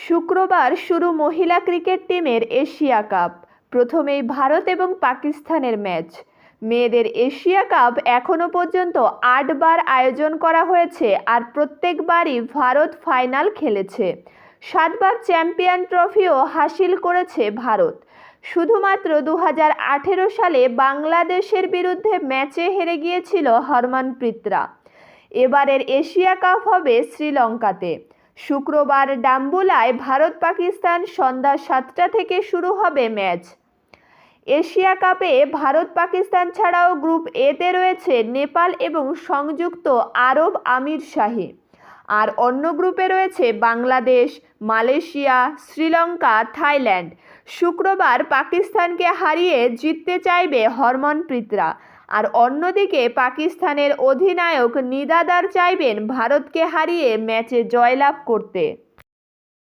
শুক্রবার শুরু মহিলা ক্রিকেট টিমের এশিয়া কাপ। প্রথমেই ভারত এবং পাকিস্তানের ম্যাচ। মেয়েদের এশিয়া কাপ এখনও পর্যন্ত ৮ বার আয়োজন করা হয়েছে, আর প্রত্যেকবারই ভারত ফাইনাল খেলেছে। ৭ বার চ্যাম্পিয়ন ট্রফিও হাসিল করেছে ভারত। শুধুমাত্র ২০১৮ সালে বাংলাদেশের বিরুদ্ধে ম্যাচে হেরে গিয়েছিল হরমনপ্রীতরা। এবারের এশিয়া কাপ হবে শ্রীলঙ্কাতে। শুক্রবার ডাম্বুলায় ভারত পাকিস্তান সন্ধ্যা ৭টা থেকে শুরু হবে ম্যাচ। এশিয়া কাপে ভারত পাকিস্তান ছাড়াও গ্রুপ এতে রয়েছে নেপাল এবং সংযুক্ত আরব আমিরশাহী। আর অন্য গ্রুপে রয়েছে বাংলাদেশ, মালয়েশিয়া, শ্রীলঙ্কা, থাইল্যান্ড। শুক্রবার পাকিস্তানকে হারিয়ে জিততে চাইবে হরমনপ্রীতরা। আর অন্যদিকে পাকিস্তানের অধিনায়ক নিদাদার চাইবেন ভারতকে হারিয়ে ম্যাচে জয়লাভ করতে।